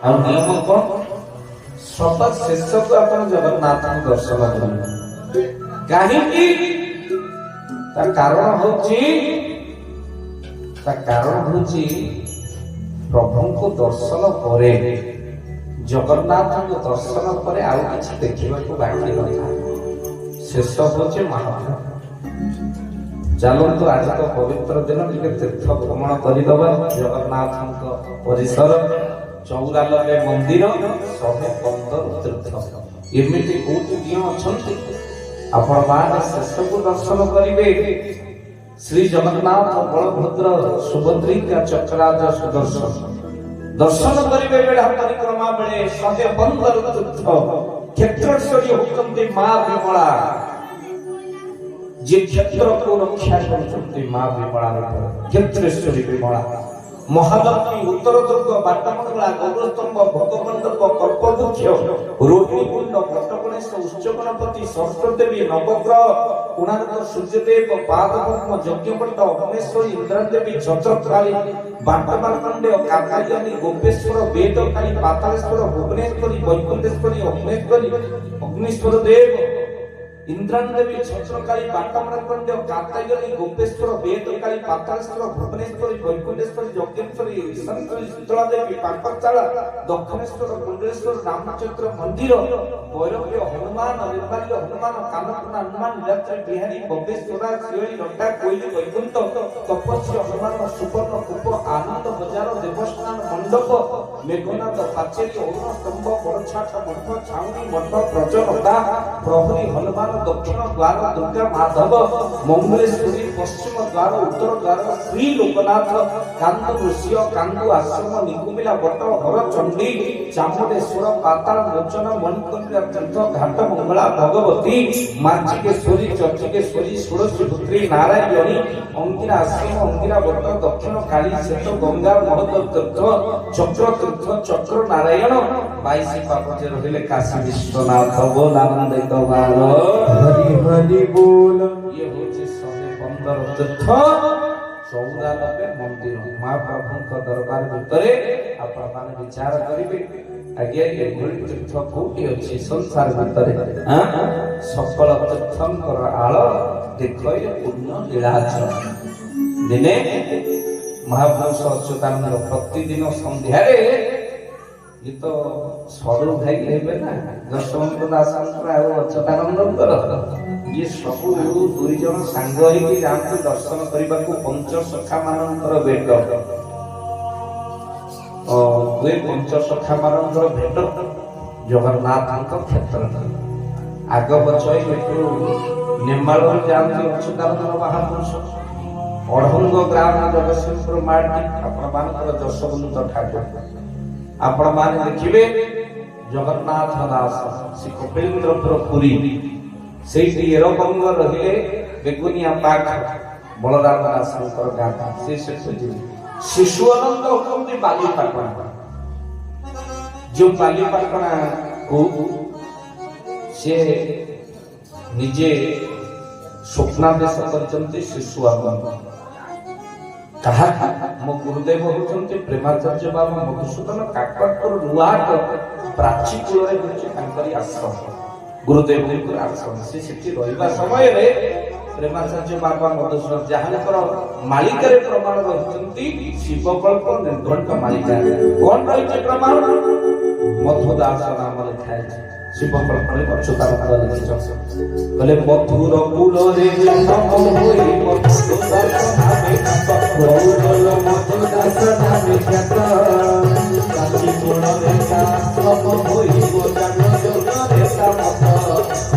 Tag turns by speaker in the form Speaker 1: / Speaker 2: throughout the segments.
Speaker 1: ଆଉ ନିୟମ କଣ? ସବା ଶେଷକୁ ଆପଣ ଜଗନ୍ନାଥଙ୍କୁ ଦର୍ଶନ କରିବେ। କାହିଁକି? ତା କାରଣ ହଉଛି ପ୍ରଭୁଙ୍କୁ ଦର୍ଶନ ପରେ, ଜଗନ୍ନାଥଙ୍କୁ ଦର୍ଶନ ପରେ ଆଉ କିଛି ଦେଖିବାକୁ ବାକି ନଥାଏ। ଶେଷ ହଉଛି ମହାପ୍ରଭୁ। ଚାଲନ୍ତୁ ଆଜି ତ ପବିତ୍ର ଦିନ, ଟିକେ ତୀର୍ଥ ଭ୍ରମଣ କରିଦେବା। ଜଗନ୍ନାଥଙ୍କ ପରିସର 94 ମନ୍ଦିର, 115 ତୀର୍ଥ, ଏମିତି କୋଉଠି ଦିନ ଅଛନ୍ତି ଆପଣ ମାନେ ଶେଷକୁ ଦର୍ଶନ କରିବେ। ଶ୍ରୀ ଜଗନ୍ନାଥ, ବଳଭଦ୍ର, ସୁଭଦ୍ରିକା, ଚକ୍ରାଜ, ସୁଦର୍ଶନ ଦର୍ଶନ କରିବେ। ବେଢା ପରିକ୍ରମା ବେଳେ 115 ତୀର୍ଥ। କ୍ଷେତ୍ରଶ୍ୱରୀ ହେଉଛନ୍ତି ମା ବିମଳା, ଯେ କ୍ଷେତ୍ରକୁ ରକ୍ଷା କରୁଛନ୍ତି ମା ବିମଳା। କ୍ଷେତ୍ରେଶ୍ୱରୀ ବିମଳା, ମହାଲକ୍ଷ୍ମୀ, ଉତ୍ତର ଦୁର୍ଗ, ବାଟମଙ୍ଗଳା, ଗୌରସ୍ତମ୍ଭ, ଭୋଗମଣ୍ଡପ, କଳ୍ପବୃକ୍ଷ, ରୋହିଣୀ କୁଣ୍ଡ, ବଟଗଣେଶ, ଉଚ୍ଚ ଗଣପତି, ସରସ୍ୱତୀ ଦେବୀ, ନବଗ୍ରହ, କୋଣାର୍କ ସୂର୍ଯ୍ୟଦେବ, ପାଦପଦ୍ମ, ଯଜ୍ଞପଟ, ଅଗ୍ନେଶ୍ୱରୀ, ଇନ୍ଦ୍ରାଦେବୀ, ଛତ୍ରକାଳୀ, ବାଟମାର୍କଣ୍ଡେୟ, କାତ୍ୟାୟନୀ, ଗୋପେଶ୍ୱର, ବେଦକାଳୀ, ପାତାଳେଶ୍ୱର, ଭୁବନେଶ୍ୱରୀ, ବୈକୁଣ୍ଠେଶ୍ୱରୀ, ଅଗ୍ନେଶ୍ୱର ଦେବ, ଇନ୍ଦ୍ରାଦେବୀ, ଛତ୍ରକାଳୀ, ବାଟମାର୍କଣ୍ଡେୟ, କାତ୍ୟାୟନୀ, ଗୋପେଶ୍ୱର, ବେଦକାଳୀ, ପାତାଳେଶ୍ୱର, ଭୁବନେଶ୍ୱରୀ, ବୈକୁଣ୍ଠେଶ୍ୱରୀ, ଯଜ୍ଞେଶ୍ୱରୀ, ଈଶାନେଶ୍ୱରୀ, ଶୀତଳା ଦେବୀ, ପାଙ୍କଶାଳା, ଦକ୍ଷିଣେଶ୍ୱର, କୁଣ୍ଡଳେଶ୍ୱର, ରାମଚନ୍ଦ୍ର ମନ୍ଦିର, ବୈରବ୍ୟ, ହନୁମାନ, ନିର୍ମାଲ୍ୟ ହନୁମାନ, କାନପୁନା ହନୁମାନ, ନୀଳାଦ୍ରି ବିହାରୀ, ବବେଶ୍ୱରା, ଶିଉଳି, ରଟା, କୋଇଲି, ବୈକୁଣ୍ଠ, ତପସ୍ୟ ହନୁମାନ, ସୁବର୍ଣ୍ଣ କୂପ, ଆନନ୍ଦ ବଜାର, ଦେବସ୍ନାନ ମଣ୍ଡପ, ମେଘନାଦ, ପାଚେରୀ, ଅରୁଣ ସ୍ତମ୍ଭ, ବଡ଼ଛାଟ ମଠ, ଛାଉଣୀ ମଠ, ବ୍ରଜନଦା, ପ୍ରହରୀ, ହନୁମାନ, ଦକ୍ଷିଣ ଦ୍ୱାର, ଦୁର୍ଗା ମାଧବ, ମଙ୍ଗଳେଶ୍ୱରୀ, ପଶ୍ଚିମ ଦ୍ୱାର, ଉତ୍ତର ଦ୍ୱାର, ଶ୍ରୀ ଲୋକନାଥ, କାନ୍ଦୁ ଋଷିୟ, କାନ୍ଦୁ ଆଶ୍ରମ, ନିକୁମିଲା ବଟ, ହରଚଣ୍ଡୀ, ଚାମୁଣ୍ଡେଶ୍ୱର, ପାତାଳ ମୋଚନ, ମଣିକର୍ଣ୍ଣିକା ତୀର୍ଥ, ଘାଟ ମଙ୍ଗଳା, ଭଗବତୀ, ମାର୍ଜିକେଶ୍ୱରୀ, ଚର୍ଚିକେଶ୍ୱରୀ, ଷୋଡ଼ଶୀ ପୁତ୍ରୀ, ନାରାୟଣୀ, ଅଙ୍ଗିରା ଆଶ୍ରମ, ଅଙ୍ଗିରା ବଟ, ଦକ୍ଷିଣ କାଳୀ, ଶ୍ଵେତ ଗଙ୍ଗା, ମହୋଦୟ ତୀର୍ଥ, ଚକ୍ର ତୀର୍ଥ, ଚକ୍ର ନାରାୟଣ, 22 ପାପଚ ରହିଲେ କାଶୀ ବିଶ୍ୱନାଥ। ବୋଲ ଆନନ୍ଦିତ ବାର ହରି ହରି ବୋଲ। ଇଏ ହଉଛି 115 ତୀର୍ଥ, 94 ମନ୍ଦିର ମହାପ୍ରଭୁଙ୍କ ଦରବାର ଭିତରେ। ଆପଣମାନେ ବିଚାର କରିବେ, ଆଜ୍ଞା ଏଭଳି ତୀର୍ଥ କୋଉଠି ଅଛି ସଂସାର ଭିତରେ? ସକଳ ତୀର୍ଥଙ୍କର ଆଳ ଦେଖରେ ପୂର୍ଣ୍ଣ ଲୀଳାଚଳ। ଦିନେ ମହାପୁରୁଷ ଅଚ୍ୟୁତାନନ୍ଦ ପ୍ରତିଦିନ ସନ୍ଧ୍ୟାରେ, ଇଏ ତ ସରୁ ଭାଇ ହେବେ ନା ଯଶୋବନ୍ତ ଦାସଙ୍କର ଆଉ ଅଚ୍ୟୁତାନନ୍ଦଙ୍କର, ଇଏ ସବୁ 2 ଜଣ ସାଙ୍ଗ ହେଇକି ଯାଆନ୍ତି ଦର୍ଶନ କରିବାକୁ ପଞ୍ଚସଖା ମାନଙ୍କର ଭେଟ। ପଞ୍ଚସଖା ମାନଙ୍କର ଭେଟ ଜଗନ୍ନାଥଙ୍କ କ୍ଷେତ୍ରରେ। ଆଗ ପଛ ଏଠୁ ନେମାଳରୁ ଯାଆନ୍ତି ଅଚ୍ୟୁତାନନ୍ଦ ମହାପୁରୁଷ, ଅଢଙ୍ଗ ଗ୍ରାମ, ଜଗତସିଂହପୁର ମାଟି, ଆପଣ ମାନଙ୍କର ଯଶୋବନ୍ତ ଠାକୁର। ଆପଣ ମାନେ ଦେଖିବେ ଜଗନ୍ନାଥ ଦାସ ଶ୍ରୀ କପିଳେନ୍ଦ୍ରପୁର ପୁରୀ, ସେଇଠି ଏରବଙ୍ଗ ରହିଲେ ବେଗୁନିଆ ପାଖ ବଳରାମ ଦାସଙ୍କର ଗାଁ, ସେ ସେଠୁ ଯିବେ। ଶିଶୁ ଅନନ୍ତ ହଉଛନ୍ତି ବାଲିପାଟଣା। ଯୋଉ ବାଲିପାଟଣା କୁ ସେ ନିଜେ ସ୍ୱପ୍ନାଦେଶ କରିଛନ୍ତି ଶିଶୁ ଅନନ୍ତ। କାହା? ମୋ ଗୁରୁଦେବ ହଉଛନ୍ତି ପ୍ରେମାଚାର୍ଯ୍ୟ ବାବା ମଧୁସୂଦନ କାକଟପୁର ନୂଆହାଟ ପ୍ରାଚୀ କୂଳରେ ହଉଛି ତାଙ୍କରି ଆଶ୍ରମ, ଗୁରୁଦେବଙ୍କର ଆଶ୍ରମ। ସେ ସେଠି ରହିବା ସମୟରେ ପ୍ରେମାଚାର୍ଯ୍ୟ ବାବା ମଧୁସୂଦନ ଯାହାଙ୍କର ମାଳିକାରେ ପ୍ରମାଣ ରହିଛନ୍ତି, ଶିବକଳ୍ପ ନିର୍ଘଣ୍ଟ ମାଳିକା। କଣ ରହିଛି ପ୍ରମାଣ? ମଧୁଦାସ ନାମ ଲେଖା ହେଇଛି ଶିବକଳ୍ପରେ। ଅଚ୍ୟୁତାନନ୍ଦ ଲେଖିଛନ୍ତି, କହିଲେ ମଧୁର କୂଳରେ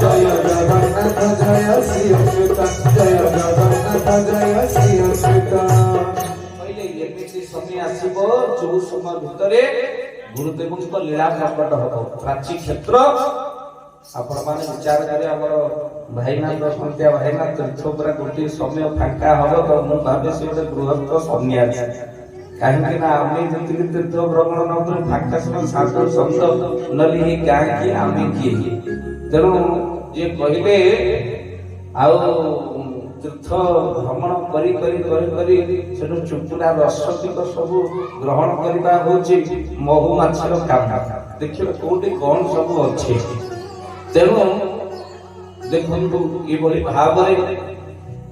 Speaker 1: জয় জগন্নাথ জয় শ্রী অচ্যুত, জয় জগন্নাথ জয় শ্রী অচ্যুত। କହିଲେ ଏମିତି ସମୟ ଆସିବ ଯୋଉ ସମୟ ଭିତରେ ଗୁରୁଦେବଙ୍କ ଲୀଳା ପ୍ରକଟ ହବ। ପ୍ରାଚୀ କ୍ଷେତ୍ର ଆପଣ ମାନେ ବିଚାର କରି, ଆମର ଭାଇନାଥ ସନ୍ଧ୍ୟା ଭାଇନାଥ ତୀର୍ଥ ଉପରେ ଗୋଟିଏ ସମୟ ଫାଙ୍କା ହବ ତ ମୁଁ ଭାବେ ସେ ଗୋଟେ ବୃହତ୍ତ ସନ୍ନ୍ୟାସୀ। କାହିଁକି ନା ଆମେ ଯେତିକି ତୀର୍ଥ ଭ୍ରମଣ ନ କରି ଫାଙ୍କା ସମୟ ସାଧୁ ସନ୍ଥ ନଲି ହିଁ କାହିଁକି ଆମେ କିଏ? ତେଣୁ ଯିଏ କହିଲେ ଆଉ ତୀର୍ଥ ଭ୍ରମଣ କରି କରି କରି କରି ସେଠୁ ଚୁପୁରା ରସତିକ ସବୁ ଗ୍ରହଣ କରିବା ହଉଛି ମହୁମାଛିର କାମ। ଦେଖିବେ କୋଉଠି କଣ ସବୁ ଅଛି। ତେଣୁ ଦେଖନ୍ତୁ ଏଭଳି ଭାବରେ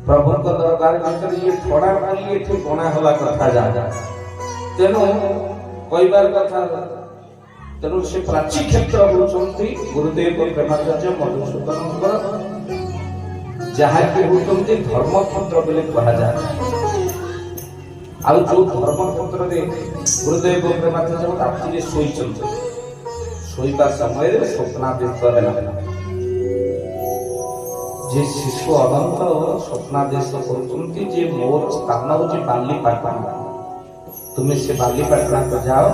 Speaker 1: ପ୍ରଭୁଙ୍କ ଦରବାର ଭିତରେ ଇଏ ଥଡା ବୋଲି ଏଠି ଗଣା ହେବା କଥା ଯାହା। ତେଣୁ କହିବାର କଥା, ତେଣୁ ସେ ପ୍ରାଚୀ କ୍ଷେତ୍ର ହେଉଛନ୍ତି ଗୁରୁଦେବ ପ୍ରେମାଚାର୍ଯ୍ୟ ମଧୁସୂଦନଙ୍କର, ଯାହାକି ହେଉଛନ୍ତି ଧର୍ମକ୍ଷେତ୍ର ବୋଲି କୁହାଯାଏ। ଆଉ ଯୋଉ ଧର୍ମକ୍ଷେତ୍ରରେ ଗୁରୁଦେବ ପ୍ରେମାଚାର୍ଯ୍ୟ ରାତିରେ ଶୋଇଛନ୍ତି, ଶୋଇବା ସମୟରେ ସ୍ୱପ୍ନାଦେଶ ହେଲା ଯେ ଶିଶୁ ଅନନ୍ତ ସ୍ୱପ୍ନାଦେଶ କରୁଛନ୍ତି ଯେ ମୋର ସ୍ଥାନ ହଉଛି ବାଲିପାଟଣା, ତୁମେ ସେ ବାଲିପାଟଣାକୁ ଯାଅ,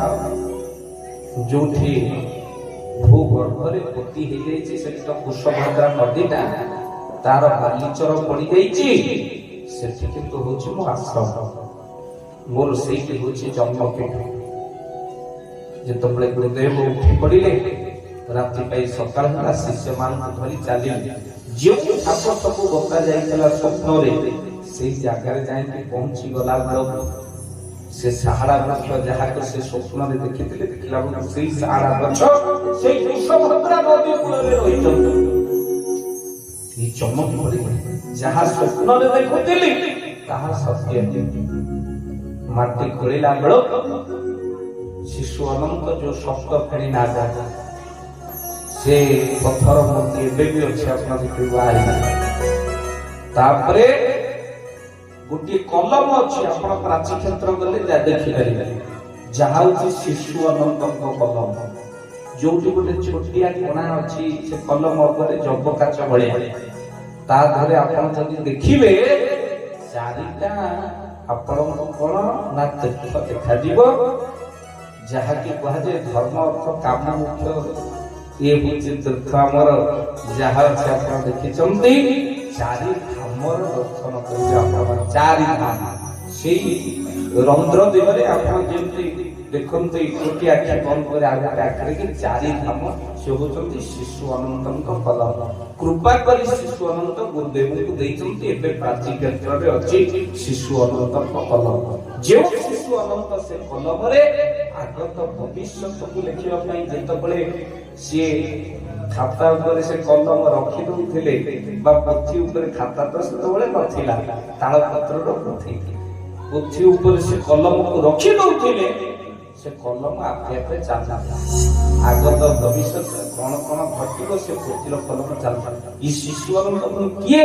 Speaker 1: ଯୋଉଠି ଭୂଗର୍ଭରେ ପୋତି ହେଇଯାଇଛି, ସେଠି ତ କୁଶଭଦ୍ରା ନଦୀଟା ତାର ବାଲିଚର ପଡିଯାଇଛି, ସେଠି କିନ୍ତୁ ହଉଛି ମୋ ଆଶ୍ରମ, ମୋର ସେଇଠି ହଉଛି ଜନ୍ମପୀଠ। ଯେତେବେଳେ ଗୁରୁଦେବ ଉଠି ପଡିଲେ, ରାତି ପାଇ ସକାଳ ହେଲା, ଶିଷ୍ୟମାନଙ୍କୁ ଧରି ଚାଲିଲେ। ଯେଉଁ ସାପ ସବୁ ବତା ଯାଇଥିଲା ସ୍ୱପ୍ନରେ, ସେଇ ଜାଗାରେ ଯାଇକି ପହଞ୍ଚି ଗଲା ବେଳକୁ ସେ ସାହାରା ବୃକ୍ଷ ଯାହାକୁ ସେ ସ୍ୱପ୍ନରେ ଦେଖିଥିଲେ, ଦେଖିଲା ବେଳକୁ ସେଇ ସାହାରା ଗଛ ସେଇ କୁଶଭଦ୍ରା ନଦୀ କୂଳରେ ରହିଛନ୍ତି। এই চমক পড়ে যাহা স্বপ্ନରେ ଦେଖୁଥିଲି ତାହା ସତ୍ୟ। ମାଟି ଖୋଳିଲା ବେଳକୁ ଶିଶୁ ଅନନ୍ତ ଯୋଉ ଶବ୍ଦ ଫେଣି ନାଦ, ସେ ପଥର ମୂର୍ତ୍ତି ଏବେ ବି ଅଛି, ଆପଣ ଦେଖିପାରିବେ। ତାପରେ ଗୋଟିଏ କଲମ ଅଛି, ଆପଣ ପ୍ରାଚୀ କ୍ଷେତ୍ର ଗଲେ ଦେଖିପାରିବେ, ଯାହା ହଉଛି ଶିଶୁ ଅନନ୍ତଙ୍କ କଲମ। ଯୋଉଠି ଗୋଟେ ଛୋଟିଆ କୋଣା ଅଛି, ସେ କଲମ ଉପରେ ଜବ କାଚ ଭଳିଆ, ତା ଦେହରେ ଆପଣ ଯଦି ଦେଖିବେ ଚାରିଟା ଆପଣଙ୍କୁ କଣ ନା ତୀର୍ଥ ଦେଖାଯିବ, ଯାହାକି କୁହାଯାଏ ଧର୍ମ ଅର୍ଥ କାମ ମୁଖ୍ୟ। ଇଏ ହଉଛି ତୀର୍ଥ ଆମର, ଯାହା ଅଛି ଆପଣ ଦେଖିଛନ୍ତି। ଚାରି ଧାମର ଦର୍ଶନ କରିବେ ଆପଣ, ଚାରି ଧାମ। ସେଇ ରନ୍ଧ୍ର ଦେହରେ ଆପଣ ଯେମିତି ଦେଖନ୍ତୁ, ଗୋଟିଏ ଆଖି ବନ୍ଦ କରି ଆଉ ଗୋଟେ ଆଖିରେ କି ଚାରି ଧାମ, ସେ ହଉଛନ୍ତି ଶିଶୁ ଅନନ୍ତଙ୍କ କଲମ। କୃପା କରି ଶିଶୁ ଅନନ୍ତ ଗୁରୁଦେବଙ୍କୁ ଦେଇଛନ୍ତି, ଏବେ ପ୍ରାଚୀ କ୍ଷେତ୍ରରେ ଅଛି ଶିଶୁ ଅନନ୍ତଙ୍କ କଲମ। ଯେଉଁ ଶିଶୁ ଅନନ୍ତ ସେ କଲମରେ ଆଗତ ଭବିଷ୍ୟତକୁ ଲେଖିବା ପାଇଁ ଯେତେବେଳେ ସିଏ ଖାତା ଉପରେ ସେ କଲମ ରଖି ଦଉଥିଲେ, ବା ପୋଥି ଉପରେ, ଖାତା ତ ସେତେବେଳେ ନଥିଲା, ତାଳ ପତ୍ରର ପୋଥି ଉପରେ ସେ କଲମକୁ ରଖି ଦଉଥିଲେ, ସେ କଲମ ଆପେ ଆପେ ଚାଲିଲା। ଆଗତ ଭବିଷ୍ୟତ କଣ କଣ ଘଟିବ ସେ ପୋଥିର କଲମ ଚାଲିଲା। ଇ ଶିଶୁ ଅନନ୍ତ କିଏ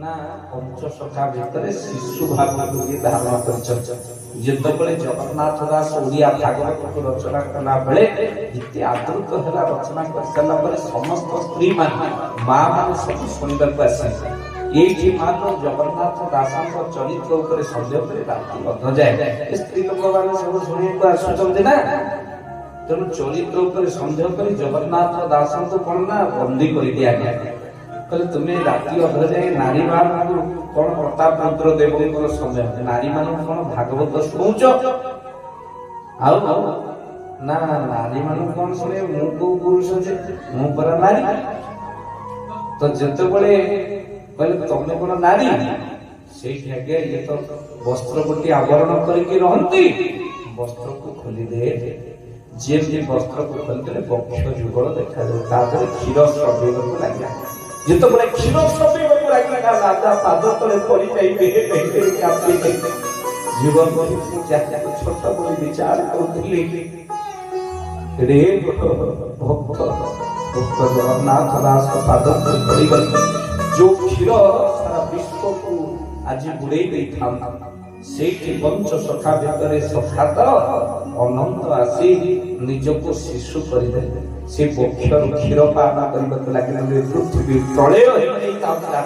Speaker 1: ନା ପଞ୍ଚସଖା ଭିତରେ ଶିଶୁ ଭାଗବତ ଧାରଣ କରିଛନ୍ତି। ଯେତେବେଳେ ଜଗନ୍ନାଥ ଦାସ ଓଡ଼ିଆ ଭାଗବତକୁ ରଚନା କଲା ବେଳେ ଏତେ ଆଦୃତ ହେଲା, ରଚନା କରିସାରିଲା ପରେ ସମସ୍ତ ସ୍ତ୍ରୀ ମାନେ, ମା ମାନେ ସବୁ ଶୁଣିବାକୁ ଆସିଲେ। ଏଇଠି ମାତ୍ର ଜଗନ୍ନାଥ ଦାସଙ୍କ ଚରିତ୍ର ଉପରେ ସନ୍ଦେହ କରି ରାତି ଅଧଯାଏ ସ୍ତ୍ରୀ ଲୋକମାନେ ସବୁ ଶୁଣିବାକୁ ଆସୁଛନ୍ତି ନା, ତେଣୁ ଚରିତ୍ର ଉପରେ ସନ୍ଦେହ କରି ଜଗନ୍ନାଥ ଦାସଙ୍କୁ କଣ ନା ବନ୍ଦୀ କରି ଦିଆଗଲା। କହିଲେ ତୁମେ ରାତି ଅଧଯାଏ ନାରୀ ମାନଙ୍କୁ କଣ, ପ୍ରତାପ ରୁଦ୍ର ଦେବଙ୍କର ସମୟ, ନାରୀ ମାନଙ୍କୁ କଣ ଭାଗବତ ଶୁଣୁଛ? ଆଉ ନା ନାରୀ ମାନଙ୍କୁ କଣ ଶୁଣେ, ମୁଁ କୋଉ ପୁରୁଷ ଯେ, ମୁଁ ପରା ନାରୀ। ତ ଯେତେବେଳେ କହିଲେ ତମେ କଣ ନାରୀ, ସେଇଠି ଆଜ୍ଞା ଇଏ ତ ବସ୍ତ୍ର ଗୋଟିଏ ଆବରଣ କରିକି ରହନ୍ତି, ବସ୍ତ୍ରକୁ ଖୋଲିଦେ। ଯେମିତି ବସ୍ତ୍ରକୁ ଖୋଲିଦେଲେ ବକ୍ଷ ଯୁଗଳ ଦେଖାଯାଏ, ତା ଦେହରେ କ୍ଷୀର ସ୍ରବିବାକୁ ଲାଗିଲା। ଯେତେବେଳେ କ୍ଷୀର ସ୍ରବିବାକୁ ଲାଗିଲା, ରାଜା ପାଦ ତଳେ ପଡ଼ିଯାଇ ଜୀବନ ଯାହାକୁ ଛୋଟ ବୋଲି ବିଚାର କରୁଥିଲି, ଭକ୍ତ ଜଗନ୍ନାଥ ଦାସ ପାଦ ତଳେ ପଡ଼ିଗଲେ। ଯୋଉ କ୍ଷୀର ସାରା ବିଶ୍ୱକୁ ଆଜି ବୁଡେଇ ଦେଇଥାନ୍ତା, ସେଇଠି ପଞ୍ଚସଖା ଭିତରେ ସଖାତ ଅନନ୍ତ ଆସି ନିଜକୁ ଶିଶୁ କରିଦେଲେ। ସେ ବକ୍ଷରୁ କ୍ଷୀର ପାନ କରିବାକୁ ଲାଗିଲେ। ପୃଥିବୀ ପ୍ରଳୟ ହେଇଯାଇଥାନ୍ତା।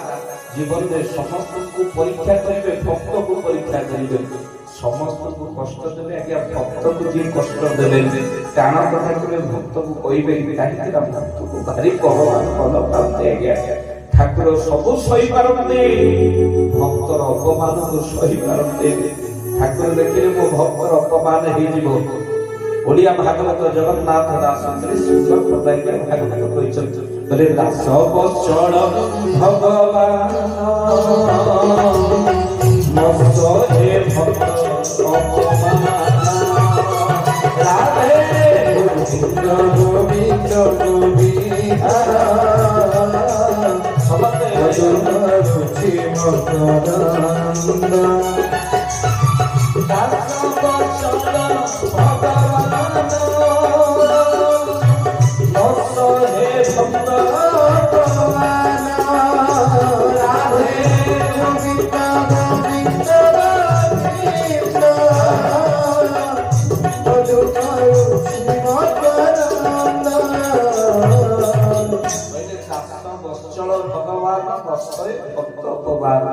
Speaker 1: ଜୀବନରେ ସମସ୍ତଙ୍କୁ ପରୀକ୍ଷା କରିବେ, ଭକ୍ତକୁ ପରୀକ୍ଷା କରିବେ। ସମସ୍ତଙ୍କୁ କଷ୍ଟ ଦେବେ ଆଜ୍ଞା, ଭକ୍ତକୁ ଯିଏ କଷ୍ଟ ଦେବେ, ଟାଣ କଥା କେବେ ଭକ୍ତକୁ କହିବେ, କାହିଁକି ନା ଭକ୍ତକୁ ଭାରି ଭଗବାନ ଭଲ ପାଆନ୍ତି ଆଜ୍ଞା। ଠାକୁର ସବୁ ସହିପାରନ୍ତି, ଭକ୍ତର ଅପମାନକୁ ସହିପାରନ୍ତି। ଠାକୁର ଦେଖିଲେ ମୋ ଭକ୍ତର ଅପମାନ ହେଇଯିବ। ଓଡ଼ିଆ ଭାଗବତ ଜଗନ୍ନାଥ ଦାସ ଭାଗବତ କହିଛନ୍ତି, बोले दास बचल भगवान मस्त हे भक्त अपमान राधे गोविंद गोविंद रुचि मकरंद दास बचल भगवान मस्त हे भक्त अपमान राधे गोविंद गोविंद भगवान भक्त भगवान।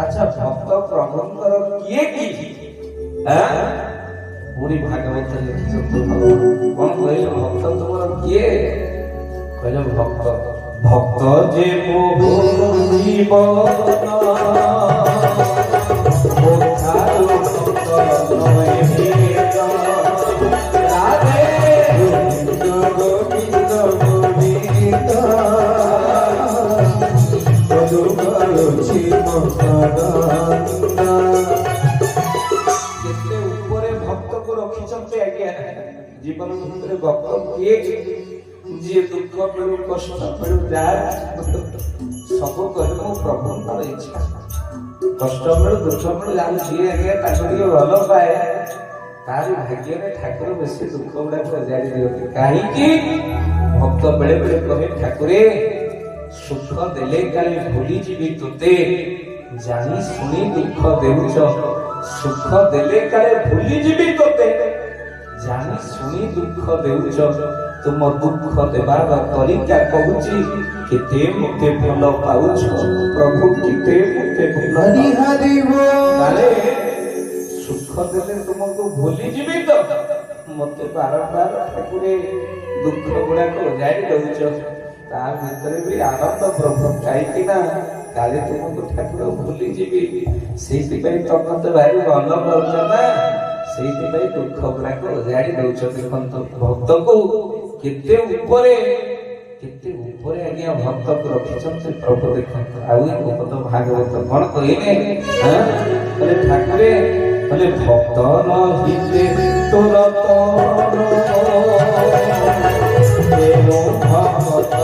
Speaker 1: अच्छा भक्त प्रभुंकर किए की पूरी भागवत कौन कहले भक्त तुमर किए कहले भक्त भक्त जे मोह जीवन भक्त को रखिछन्ते आज्ञा जीवन भितर भक्त किए जी दुख मिलू कष्ट मिलू जाए सब कहे मो प्रभुंकर इच्छा कष्ट मिलू दुख मिलू जान जी आज्ञा ताको टिके भल पाए तारी भाग्य में ठाकुर बेसी दुख गुड़ा जारी दियति काहे कि भक्त बेले बेले कहे ठाकुरे सुख देले काले भूली जीवी तुते जानी सुनी दुख देउछ सुख देले काले भूली जीवी तुते जानी सुनी दुख देउछ तुम दुख देबार तरीका कहूची केते मते भल पाउछ प्रभु केते मते भल हरि हरि बोले सुख देले तुमको भूली जीवी तो मते बारंबार ठाकुरे दुख गुड़ा को जाई दउछ ता भीतर भी आनंद प्रभु काई ना काले तुमको ठाकुर भूली जीवी सेति पई तमते भारी भल करछ ना सेति पई दुख गुड़ा को जाई दउछ देखंत भक्त को केते ऊपरे आज्ञा भक्त को रखिछन्ते प्रभु देखंत आउ भक्त भागवत कोन कहिने हां बोले ठाकुरे बोले भक्त न हिते तोर तोर देव भक्त